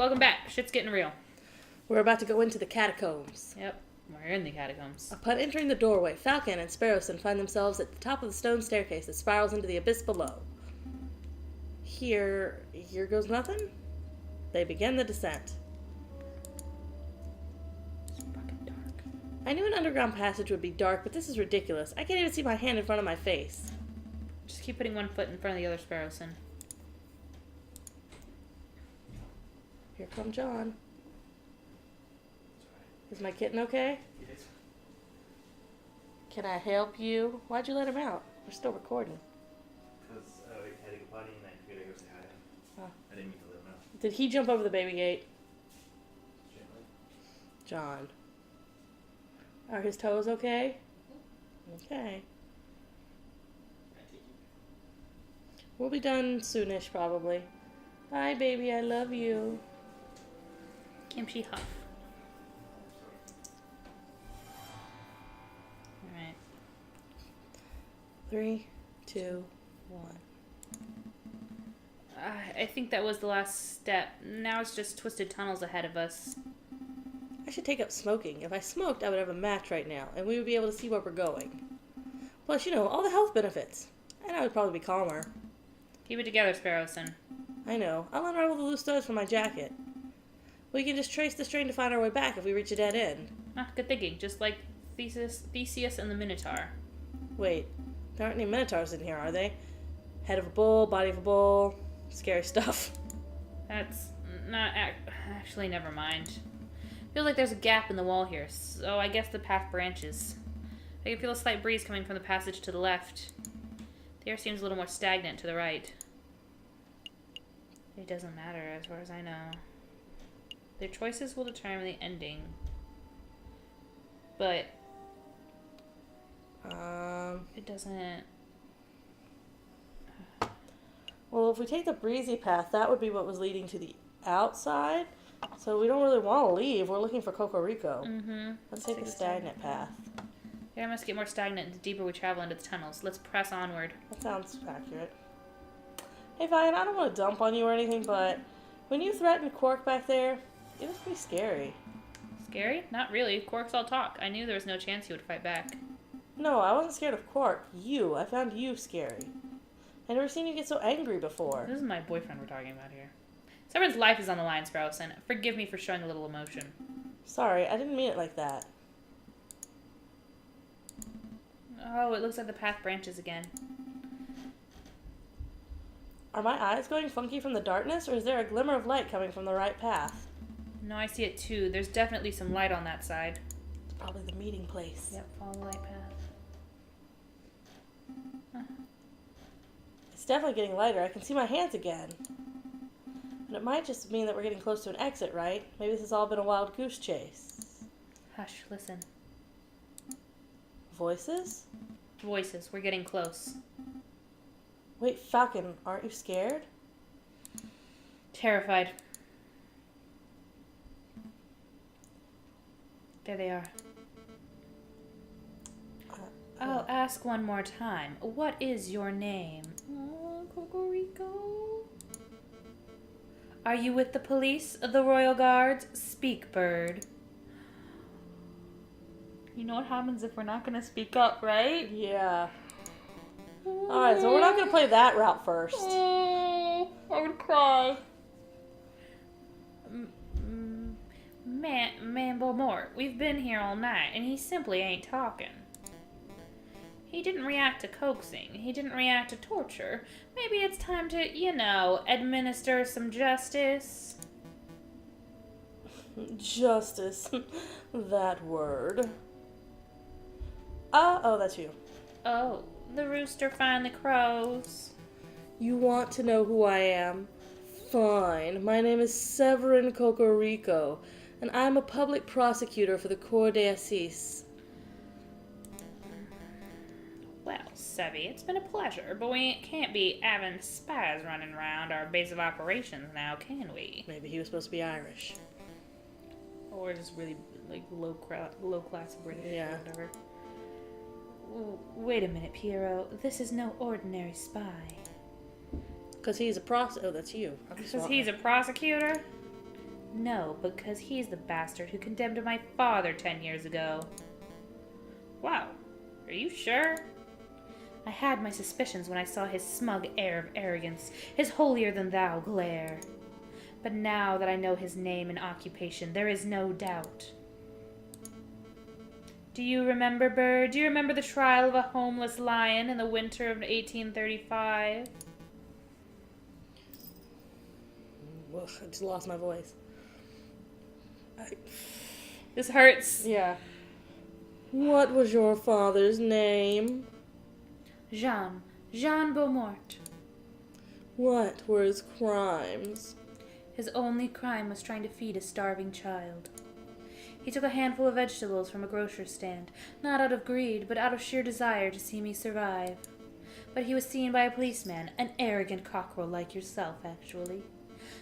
welcome back. Shit's getting real. We're about to go into the catacombs. Yep, we're in the catacombs. Upon entering the doorway, Falcon and Sparrowson find themselves at the top of the stone staircase that spirals into the abyss below. Here goes nothing. They begin the descent. It's fucking dark. I knew an underground passage would be dark, but this is ridiculous. I can't even see my hand in front of my face. Just keep putting one foot in front of the other, Sparrowson. Here come John. Is my kitten okay? Yes. Can I help you? Why'd you let him out? We're still recording. Because I had to go potty and I figured I'd go say hi to him. Oh. I didn't mean to let him out. Did he jump over the baby gate? Gently. John. Are his toes okay? Okay. We'll be done soonish, probably. Bye, baby. I love you. Kimchi Huff. Alright. 3, 2, 1. I think that was the last step. Now it's just twisted tunnels ahead of us. I should take up smoking. If I smoked, I would have a match right now, and we would be able to see where we're going. Plus, all the health benefits. And I would probably be calmer. Keep it together, Sparrowson. I know. I'll unravel the loose studs from my jacket. We can just trace the string to find our way back if we reach a dead end. Ah, good thinking. Just like Theseus and the Minotaur. Wait, there aren't any minotaurs in here, are they? Head of a bull, body of a bull. Scary stuff. That's not... Actually, never mind. Feels like there's a gap in the wall here, so I guess the path branches. I can feel a slight breeze coming from the passage to the left. The air seems a little more stagnant to the right. It doesn't matter, as far as I know. Their choices will determine the ending. But... it doesn't... Well, if we take the breezy path, that would be what was leading to the outside. So we don't really want to leave. We're looking for Cocorico. Mm-hmm. Let's take the stagnant path. The air must get more stagnant the deeper we travel into the tunnels. Let's press onward. That sounds accurate. Hey, Vian, I don't want to dump on you or anything, but when you threatened Quark back there, it was pretty scary. Scary? Not really. Quark's all talk. I knew there was no chance he would fight back. No, I wasn't scared of Quark. You. I found you scary. I've never seen you get so angry before. This is my boyfriend we're talking about here. Someone's life is on the line, Sparrowson. Forgive me for showing a little emotion. Sorry, I didn't mean it like that. Oh, it looks like the path branches again. Are my eyes going funky from the darkness, or is there a glimmer of light coming from the right path? No, I see it too. There's definitely some light on that side. It's probably the meeting place. Yep, follow the light path. Huh. It's definitely getting lighter. I can see my hands again. But it might just mean that we're getting close to an exit, right? Maybe this has all been a wild goose chase. Hush, listen. Voices? Voices. We're getting close. Wait, Falcon, aren't you scared? Terrified. There they are. I'll ask one more time. What is your name? Oh, Cocorico. Are you with the police, the royal guards? Speak, bird. You know what happens if we're not going to speak up, right? Yeah. Alright, so we're not going to play that route first. Oh, I would cry. Man Beaumont, we've been here all night, and he simply ain't talking. He didn't react to coaxing. He didn't react to torture. Maybe it's time to, administer some justice. Justice. That word. Oh, that's you. Oh, the rooster finally crows. You want to know who I am? Fine. My name is Severin Cocorico, and I'm a public prosecutor for the Cour d'Assises. Well, Sevy, it's been a pleasure, but we can't be having spies running around our base of operations now, can we? Maybe he was supposed to be Irish. Or just really, low class British Yeah. or whatever. Wait a minute, Piero. This is no ordinary spy. Because he's a oh, that's you. Because he's a prosecutor? No, because he's the bastard who condemned my father 10 years ago. Wow, are you sure? I had my suspicions when I saw his smug air of arrogance, his holier-than-thou glare. But now that I know his name and occupation, there is no doubt. Do you remember, Bird? Do you remember the trial of a homeless lion in the winter of 1835? Ugh, I just lost my voice. This hurts. Yeah. What was your father's name? Jean Beaumont. What were his crimes? His only crime was trying to feed a starving child. He took a handful of vegetables from a grocer's stand, not out of greed, but out of sheer desire to see me survive. But he was seen by a policeman, an arrogant cockerel like yourself, actually.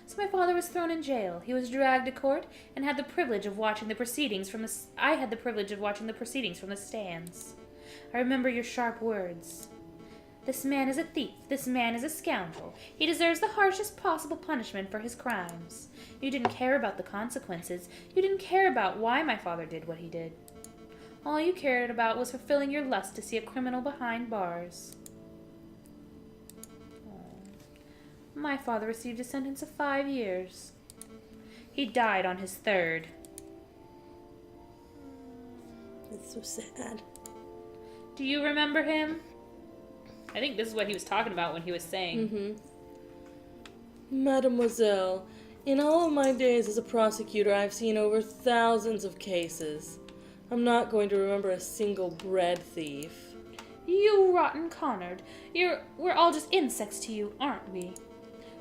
So my father was thrown in jail. He was dragged to court and had the privilege of watching the proceedings from the... I had the privilege of watching the proceedings from the stands. I remember your sharp words. This man is a thief. This man is a scoundrel. He deserves the harshest possible punishment for his crimes. You didn't care about the consequences. You didn't care about why my father did what he did. All you cared about was fulfilling your lust to see a criminal behind bars. My father received a sentence of 5 years. He died on his 3rd. It's so sad. Do you remember him? I think this is what he was talking about when he was saying. Mademoiselle, in all of my days as a prosecutor, I've seen over thousands of cases. I'm not going to remember a single bread thief. You rotten Connard. We're all just insects to you, aren't we?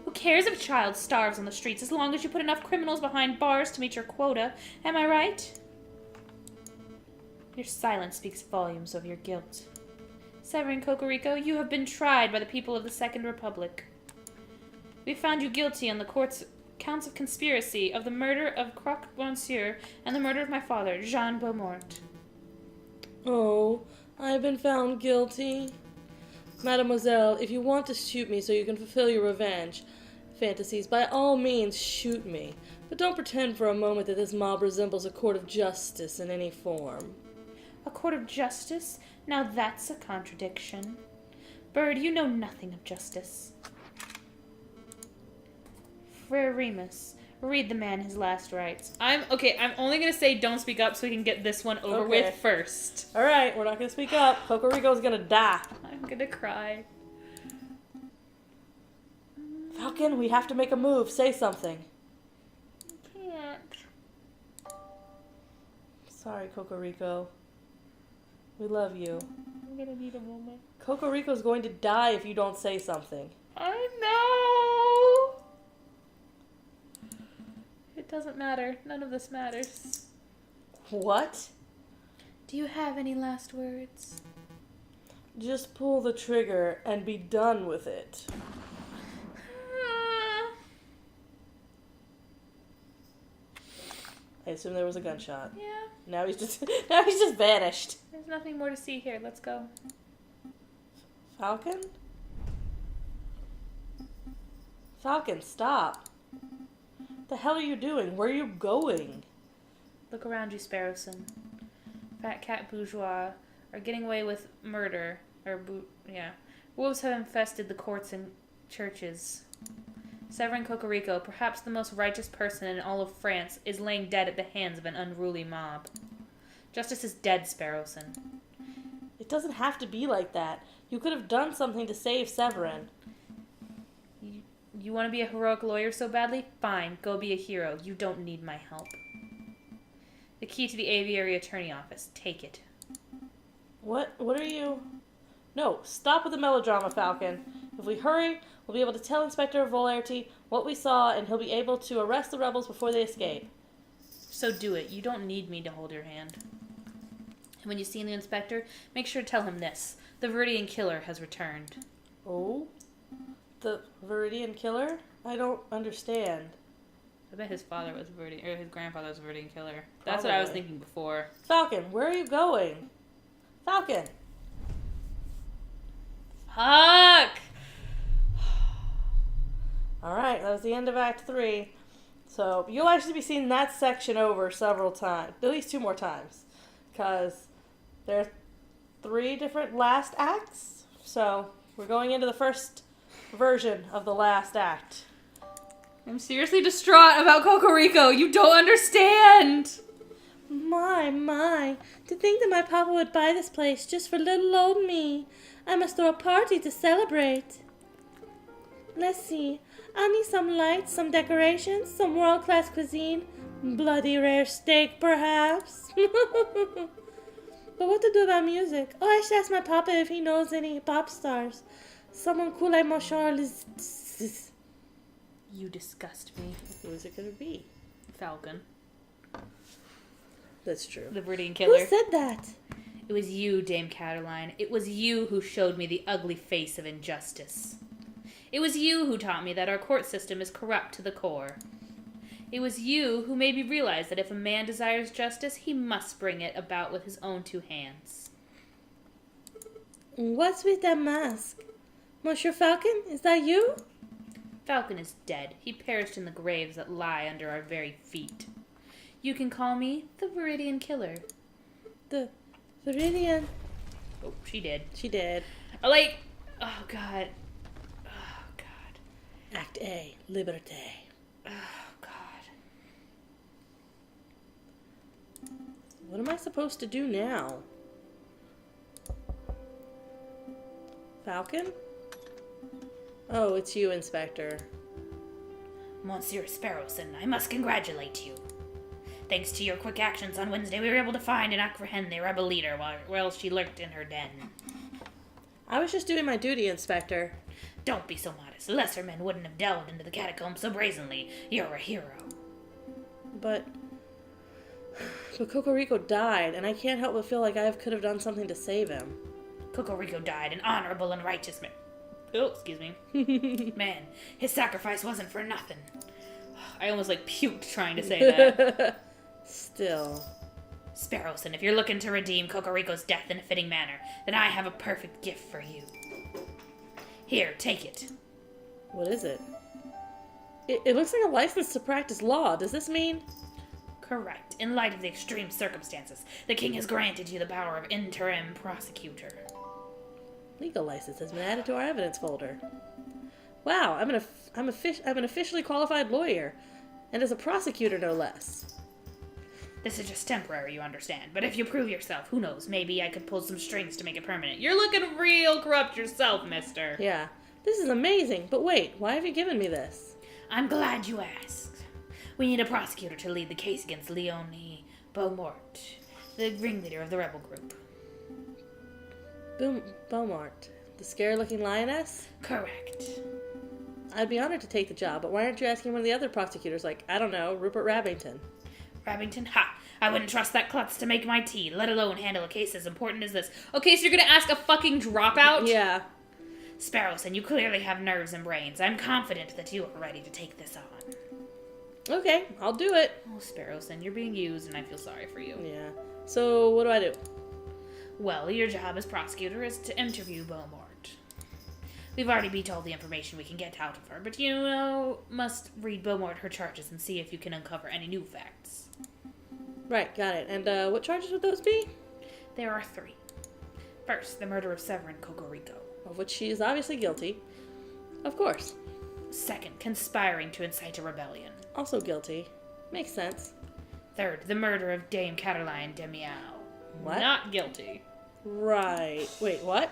Who cares if a child starves on the streets as long as you put enough criminals behind bars to meet your quota? Am I right? Your silence speaks volumes of your guilt. Severin Cocorico, you have been tried by the people of the Second Republic. We found you guilty on the court's counts of conspiracy, of the murder of Croque Monsieur, and the murder of my father, Jean Beaumont. Oh, I've been found guilty. Mademoiselle, if you want to shoot me so you can fulfill your revenge fantasies, by all means shoot me. But don't pretend for a moment that this mob resembles a court of justice in any form. A court of justice? Now that's a contradiction. Bird, you know nothing of justice. Frere Remus, read the man his last rites. I'm only gonna say don't speak up so we can get this one over with first. Alright, we're not gonna speak up. Cocorico's gonna die. I'm gonna cry. Falcon, we have to make a move. Say something. I can't. Sorry, Cocorico. We love you. I'm gonna need a moment. Cocorico's going to die if you don't say something. I know! It doesn't matter. None of this matters. What? Do you have any last words? Just pull the trigger and be done with it. I assume there was a gunshot. Yeah. Now he's just vanished. There's nothing more to see here. Let's go. Falcon? Falcon, stop. What the hell are you doing? Where are you going? Look around you, Sparrowson. Fat Cat Bourgeois are getting away with murder. Wolves have infested the courts and churches. Severin Cocorico, perhaps the most righteous person in all of France, is laying dead at the hands of an unruly mob. Justice is dead, Sparrowson. It doesn't have to be like that. You could have done something to save Severin. You want to be a heroic lawyer so badly? Fine, go be a hero. You don't need my help. The key to the Aviary Attorney office. Take it. What are you... No, stop with the melodrama, Falcon. If we hurry, we'll be able to tell Inspector Volarty what we saw, and he'll be able to arrest the rebels before they escape. So do it. You don't need me to hold your hand. And when you see the inspector, make sure to tell him this. The Viridian Killer has returned. Oh? The Viridian Killer? I don't understand. I bet his father was his grandfather was a Viridian Killer. That's what I was thinking before. Falcon, where are you going? Falcon! Fuck! Alright, that was the end of Act 3. So you'll actually be seeing that section over several times, at least 2 more times, because there are 3 different last acts. So we're going into the first version of the last act. I'm seriously distraught about Cocorico. You don't understand. My, to think that my papa would buy this place just for little old me. I must throw a party to celebrate. Let's see. I'll need some lights, some decorations, some world-class cuisine. Bloody rare steak, perhaps. But what to do about music? Oh, I should ask my papa if he knows any pop stars. Someone cool like Monsieur Liz. You disgust me. Who is it going to be? Falcon. That's true. The Viridian Killer. Who said that? It was you, Dame Catiline. It was you who showed me the ugly face of injustice. It was you who taught me that our court system is corrupt to the core. It was you who made me realize that if a man desires justice, he must bring it about with his own 2 hands. What's with that mask? Monsieur Falcon, is that you? Falcon is dead. He perished in the graves that lie under our very feet. You can call me the Viridian Killer. The Viridian. Oh, she did. She did. Oh, oh, God. Oh, God. Act A, Liberté. Oh, God. What am I supposed to do now? Falcon? Oh, it's you, Inspector. Monsieur Sparrowson, I must congratulate you. Thanks to your quick actions on Wednesday, we were able to find and apprehend the rebel leader while she lurked in her den. I was just doing my duty, Inspector. Don't be so modest. Lesser men wouldn't have delved into the catacombs so brazenly. You're a hero. But Cocorico died, and I can't help but feel like I could have done something to save him. Cocorico died an honorable and righteous man. Oh, excuse me. Man, his sacrifice wasn't for nothing. I almost puked trying to say that. Still. Sparrowson, if you're looking to redeem Cocorico's death in a fitting manner, then I have a perfect gift for you. Here, take it. What is it? It looks like a license to practice law. Does this mean? Correct. In light of the extreme circumstances, the king has granted you the power of interim prosecutor. Legal license has been added to our evidence folder. Wow, I'm an officially qualified lawyer, and as a prosecutor, no less. This is just temporary, you understand. But if you prove yourself, who knows? Maybe I could pull some strings to make it permanent. You're looking real corrupt yourself, mister. Yeah, this is amazing. But wait, why have you given me this? I'm glad you asked. We need a prosecutor to lead the case against Leonie Beaumort, the ringleader of the rebel group. Beaumort, the scary-looking lioness? Correct. I'd be honored to take the job, but why aren't you asking one of the other prosecutors, like, I don't know, Rupert Rabbington? Rabbington? Ha! I wouldn't trust that klutz to make my tea, let alone handle a case as important as this. Okay, so you're gonna ask a fucking dropout? Yeah. Sparrowson, you clearly have nerves and brains. I'm confident that you are ready to take this on. Okay, I'll do it. Oh, Sparrowson, you're being used, and I feel sorry for you. Yeah. So, what do I do? Well, your job as prosecutor is to interview Beaumort. We've already beat all the information we can get out of her, but must read Beaumort her charges and see if you can uncover any new facts. Right, got it. And what charges would those be? There are 3. First, the murder of Severin Cocorico. Of which she is obviously guilty. Of course. Second, conspiring to incite a rebellion. Also guilty. Makes sense. Third, the murder of Dame Catiline de Miao. What? Not guilty. Right. Wait, what?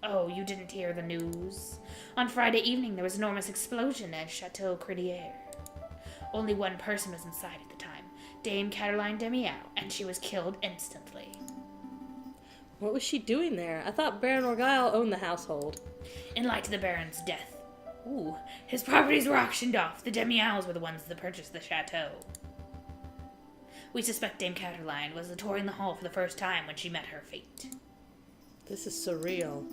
Oh, you didn't hear the news? On Friday evening, there was an enormous explosion at Chateau Credier. Only one person was inside at the time, Dame Catiline de Miao, and she was killed instantly. What was she doing there? I thought Baron Orgyle owned the household. In light of the Baron's death, his properties were auctioned off. The de Miaos were the ones that purchased the chateau. We suspect Dame Catiline was touring the hall for the first time when she met her fate. This is surreal.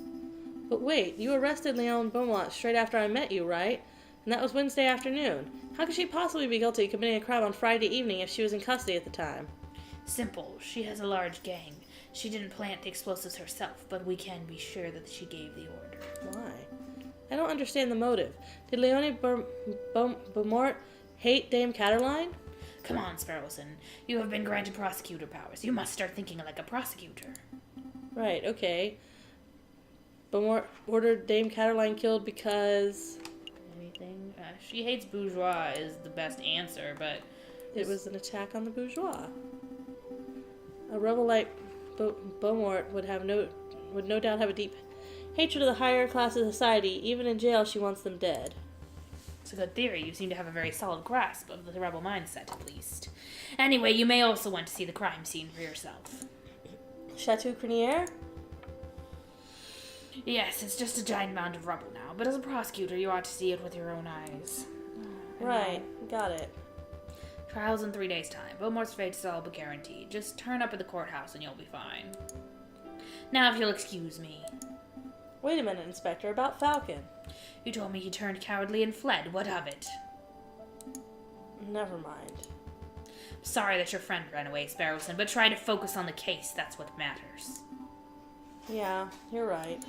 But wait, you arrested Leon Beaumont straight after I met you, right? And that was Wednesday afternoon. How could she possibly be guilty of committing a crime on Friday evening if she was in custody at the time? Simple. She has a large gang. She didn't plant the explosives herself, but we can be sure that she gave the order. Why? I don't understand the motive. Did Leone Beaumont hate Dame Caterline? Come on, Sparrowson. You have been granted prosecutor powers. You must start thinking like a prosecutor. Right, okay. Beaumont ordered Dame Caterline killed because... Anything? She hates bourgeois is the best answer, but... It was an attack on the bourgeois. A rebel like Beaumont would no doubt have a deep hatred of the higher class of society. Even in jail, she wants them dead. It's a good theory. You seem to have a very solid grasp of the rebel mindset, at least. Anyway, you may also want to see the crime scene for yourself. Chateau Criniere? Yes, it's just a giant mound of rubble now, but as a prosecutor, you ought to see it with your own eyes. Right, got it. Trial's in 3 days' time. Beaumont's fate is all but guaranteed. Just turn up at the courthouse and you'll be fine. Now, if you'll excuse me. Wait a minute, Inspector, about Falcon. You told me he turned cowardly and fled. What of it? Never mind. Sorry that your friend ran away, Sparrowson, but try to focus on the case. That's what matters. Yeah, you're right.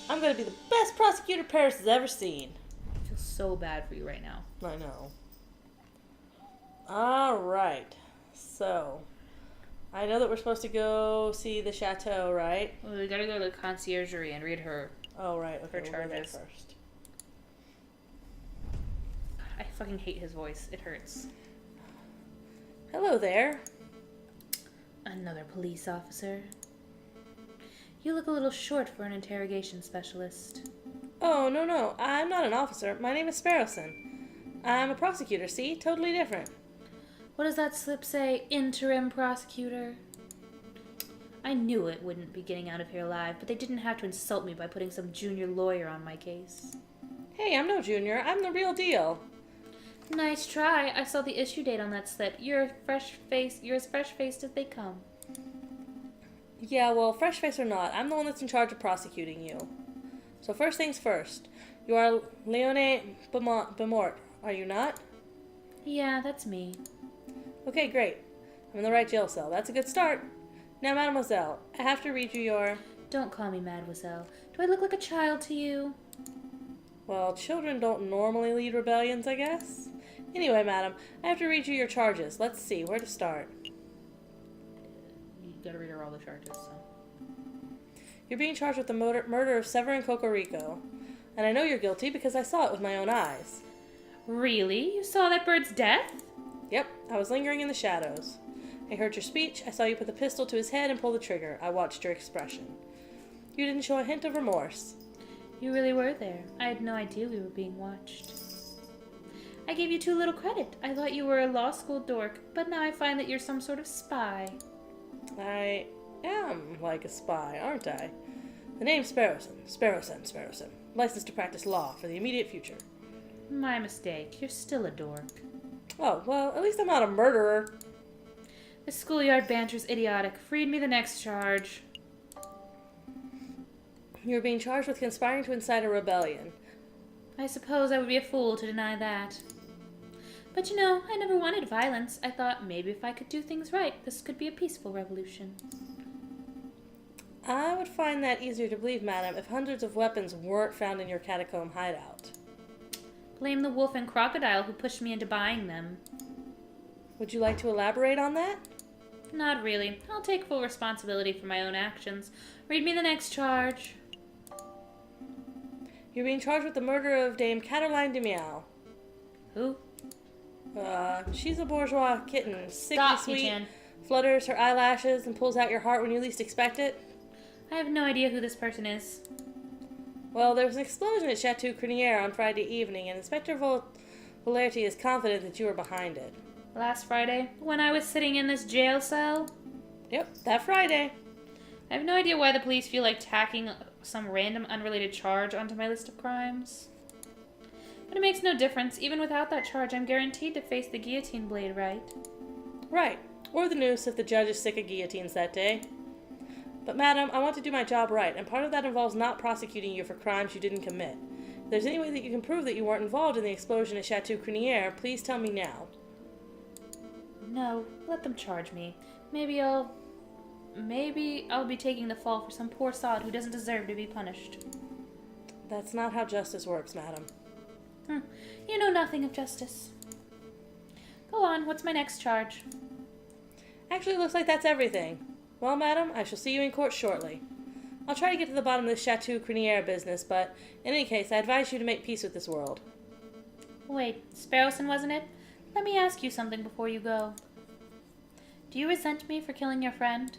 I'm gonna be the best prosecutor Paris has ever seen. I feel so bad for you right now. I know. Alright. So, I know that we're supposed to go see the chateau, right? Well, we gotta go to the conciergerie and read her. Oh, right. Okay, Her we'll go there charges. first. I fucking hate his voice. It hurts. Hello there. Another police officer. You look a little short for an interrogation specialist. Oh, no. I'm not an officer. My name is Sparrowson. I'm a prosecutor, see? Totally different. What does that slip say? Interim prosecutor? I knew it wouldn't be getting out of here alive, but they didn't have to insult me by putting some junior lawyer on my case. Hey, I'm no junior. I'm the real deal. Nice try. I saw the issue date on that slip. You're as fresh-faced as they come. Yeah, well, fresh face or not, I'm the one that's in charge of prosecuting you. So first things first. You are Leone Beaumont, are you not? Yeah, that's me. Okay, great. I'm in the right jail cell. That's a good start. Now, mademoiselle, I have to read you your... Don't call me mademoiselle. Do I look like a child to you? Well, children don't normally lead rebellions, I guess. Anyway, madam, I have to read you your charges. Let's see, where to start. You gotta read her all the charges, so... You're being charged with the murder of Severin Cocorico. And I know you're guilty because I saw it with my own eyes. Really? You saw that bird's death? Yep, I was lingering in the shadows. I heard your speech, I saw you put the pistol to his head and pull the trigger. I watched your expression. You didn't show a hint of remorse. You really were there. I had no idea we were being watched. I gave you too little credit. I thought you were a law school dork, but now I find that you're some sort of spy. I am like a spy, aren't I? The name's Sparrowson. Licensed to practice law for the immediate future. My mistake. You're still a dork. Oh, well, at least I'm not a murderer. The schoolyard banter's idiotic. Read me the next charge. You're being charged with conspiring to incite a rebellion. I suppose I would be a fool to deny that. But you know, I never wanted violence. I thought maybe if I could do things right, this could be a peaceful revolution. I would find that easier to believe, madam, if hundreds of weapons weren't found in your catacomb hideout. Blame the wolf and crocodile who pushed me into buying them. Would you like to elaborate on that? Not really. I'll take full responsibility for my own actions. Read me the next charge. You're being charged with the murder of Dame Caterline de Miao. Who? She's a bourgeois kitten, sickly Stop, sweet, Chan. flutters her eyelashes, and pulls out your heart when you least expect it. I have no idea who this person is. Well, there was an explosion at Chateau Criniere on Friday evening, and Inspector Valerti is confident that you were behind it. Last Friday, when I was sitting in this jail cell? Yep, that Friday. I have no idea why the police feel like tacking some random unrelated charge onto my list of crimes. But it makes no difference. Even without that charge, I'm guaranteed to face the guillotine blade, right? Right, or the noose if the judge is sick of guillotines that day. But madam, I want to do my job right, and part of that involves not prosecuting you for crimes you didn't commit. If there's any way that you can prove that you weren't involved in the explosion at Chateau Criniere, please tell me now. No, let them charge me. Maybe I'll be taking the fall for some poor sod who doesn't deserve to be punished. That's not how justice works, madam. You know nothing of justice. Go on, what's my next charge? Actually, it looks like that's everything. Well, madam, I shall see you in court shortly. I'll try to get to the bottom of this Chateau Criniere business, but in any case, I advise you to make peace with this world. Wait, Sparrowson, wasn't it? Let me ask you something before you go. Do you resent me for killing your friend?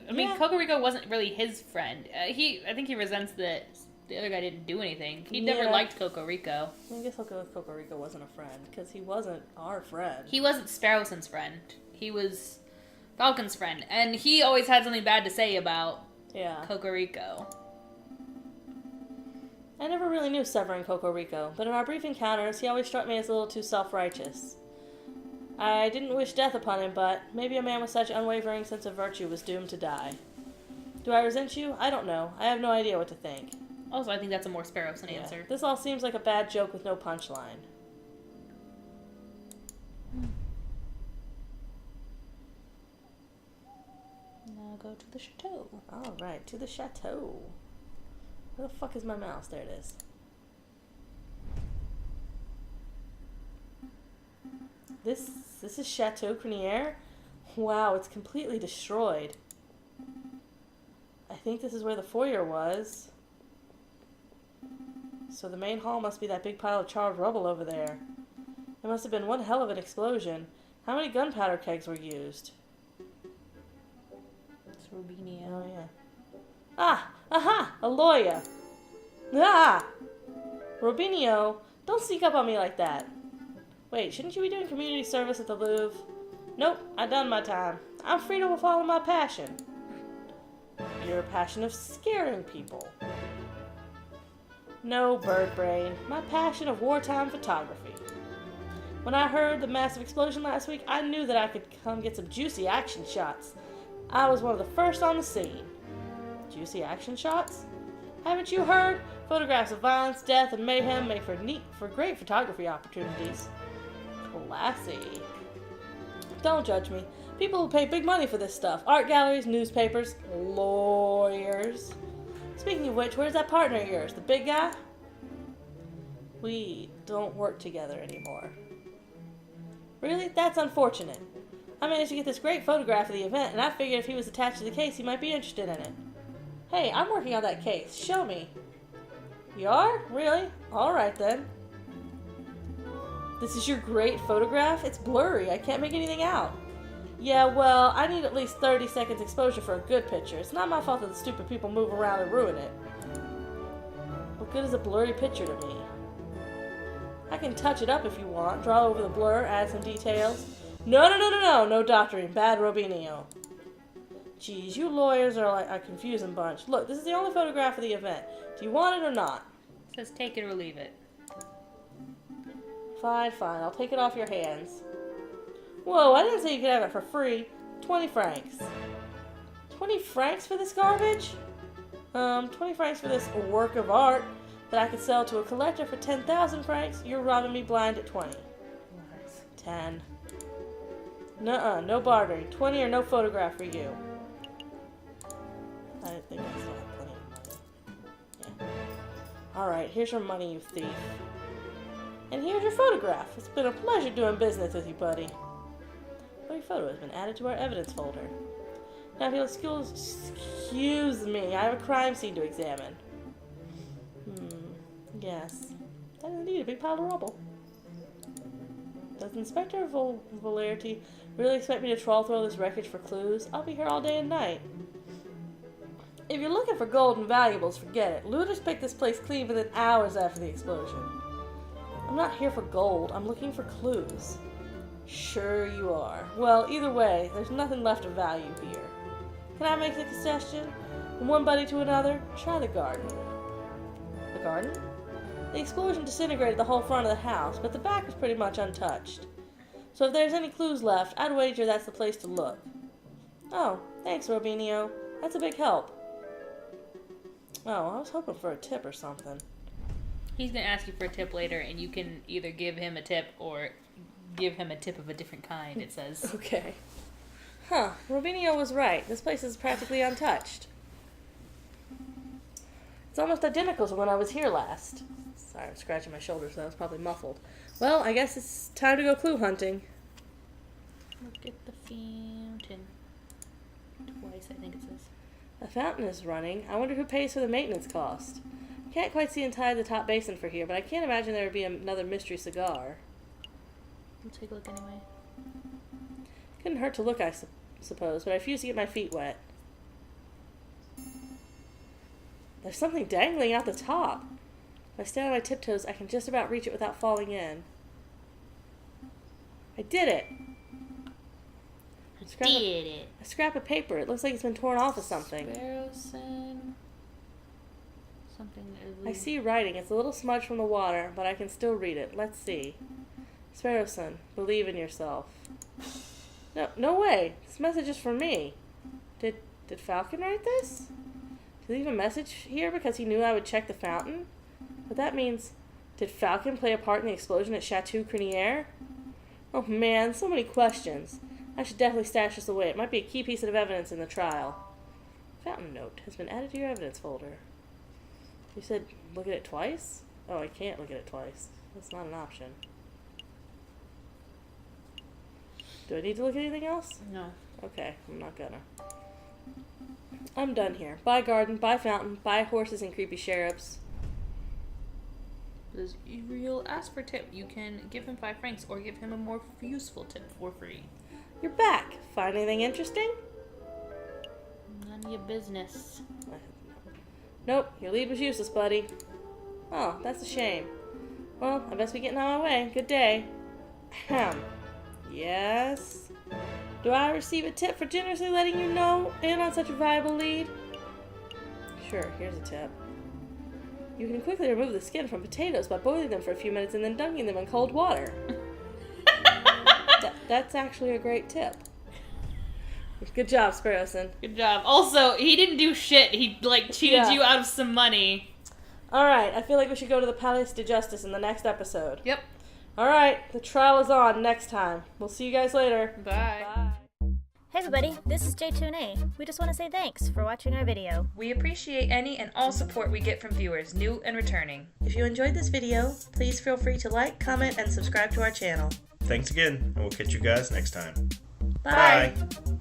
I mean, Yeah. Cocorico wasn't really his friend. I think he resents that the other guy didn't do anything. He never Yeah. liked Cocorico. I guess I'll go with Cocorico wasn't a friend, because he wasn't our friend. He wasn't Sparrowson's friend. He was Falcon's friend. And he always had something bad to say about Yeah. Cocorico. I never really knew Severin Cocorico, but in our brief encounters, he always struck me as a little too self-righteous. I didn't wish death upon him, but maybe a man with such unwavering sense of virtue was doomed to die. Do I resent you? I don't know. I have no idea what to think. Also, I think that's a more Sparrowson answer. This all seems like a bad joke with no punchline. Now go to the chateau. Alright, to the chateau. Where the fuck is my mouse? There it is. This is Chateau Criniere? Wow, it's completely destroyed. I think this is where the foyer was. So the main hall must be that big pile of charred rubble over there. It must have been one hell of an explosion. How many gunpowder kegs were used? It's Rubinio. Oh, yeah. Ah! Aha! A lawyer! Ah! Robinio, don't sneak up on me like that. Wait, shouldn't you be doing community service at the Louvre? Nope, I done my time. I'm free to follow my passion. Your passion of scaring people. No, bird brain. My passion of wartime photography. When I heard the massive explosion last week, I knew that I could come get some juicy action shots. I was one of the first on the scene. Juicy action shots? Haven't you heard? Photographs of violence, death, and mayhem make for great photography opportunities. Classy. Don't judge me. People who pay big money for this stuff. Art galleries, newspapers, lawyers. Speaking of which, where's that partner of yours? The big guy? We don't work together anymore. Really? That's unfortunate. I managed to get this great photograph of the event, and I figured if he was attached to the case, he might be interested in it. Hey, I'm working on that case. Show me. You are? Really? Alright then. This is your great photograph? It's blurry. I can't make anything out. Yeah, well, I need at least 30 seconds exposure for a good picture. It's not my fault that the stupid people move around and ruin it. What good is a blurry picture to me? I can touch it up if you want. Draw over the blur, add some details. No doctoring. Bad Robinio. Geez, you lawyers are like a confusing bunch. Look, this is the only photograph of the event. Do you want it or not? It says take it or leave it. Fine. I'll take it off your hands. Whoa, I didn't say you could have it for free. 20 francs. 20 francs for this garbage? 20 francs for this work of art that I could sell to a collector for 10,000 francs? You're robbing me blind at 20. 10. Nuh-uh, no bartering. 20 or no photograph for you. I didn't think I still had plenty of money. Yeah. Alright, here's your money, you thief. And here's your photograph. It's been a pleasure doing business with you, buddy. Well, your photo has been added to our evidence folder. Now, if you'll excuse me, I have a crime scene to examine. Yes. That is indeed a big pile of rubble. Does Inspector Valerty really expect me to trawl through all this wreckage for clues? I'll be here all day and night. If you're looking for gold and valuables, forget it. Looters picked this place clean within hours after the explosion. I'm not here for gold. I'm looking for clues. Sure you are. Well, either way, there's nothing left of value here. Can I make a suggestion? From one buddy to another, try the garden. The garden? The explosion disintegrated the whole front of the house, but the back was pretty much untouched. So if there's any clues left, I'd wager that's the place to look. Oh, thanks, Robinio. That's a big help. Oh, I was hoping for a tip or something. He's going to ask you for a tip later, and you can either give him a tip or give him a tip of a different kind, it says. Okay. Huh, Robinio was right. This place is practically untouched. It's almost identical to when I was here last. Sorry, I'm scratching my shoulder, so that was probably muffled. Well, I guess it's time to go clue hunting. Look at the fountain. Twice, I think it says. The fountain is running. I wonder who pays for the maintenance cost. I can't quite see inside the top basin for here, but I can't imagine there would be another mystery cigar. We'll take a look anyway. Couldn't hurt to look, I suppose, but I refuse to get my feet wet. There's something dangling out the top. If I stand on my tiptoes, I can just about reach it without falling in. I did it! A scrap of paper. It looks like it's been torn off of something. Sparrowson. Something. I see writing. It's a little smudged from the water, but I can still read it. Let's see. Sparrowson, believe in yourself. No way. This message is for me. Did Falcon write this? Did he leave a message here because he knew I would check the fountain? But that means, did Falcon play a part in the explosion at Chateau Criniere? Oh man, so many questions. I should definitely stash this away. It might be a key piece of evidence in the trial. Fountain note has been added to your evidence folder. You said look at it twice? Oh, I can't look at it twice. That's not an option. Do I need to look at anything else? No. Okay, I'm not gonna. I'm done here. Bye garden, bye fountain, bye horses and creepy sheriffs. Does Uriel ask for tip? You can give him 5 francs or give him a more useful tip for free. You're back. Find anything interesting? None of your business. Nope, your lead was useless, buddy. Oh, that's a shame. Well, I best be getting on my way. Good day. Ahem. Yes? Do I receive a tip for generously letting you know in on such a valuable lead? Sure, here's a tip. You can quickly remove the skin from potatoes by boiling them for a few minutes and then dunking them in cold water. That's actually a great tip. Good job, Sparrowson. Good job. Also, he didn't do shit. He, cheated you out of some money. Alright, I feel like we should go to the Palais de Justice in the next episode. Yep. Alright, the trial is on next time. We'll see you guys later. Bye. Bye. Hey everybody, this is J2A. We just want to say thanks for watching our video. We appreciate any and all support we get from viewers, new and returning. If you enjoyed this video, please feel free to like, comment, and subscribe to our channel. Thanks again, and we'll catch you guys next time. Bye. Bye.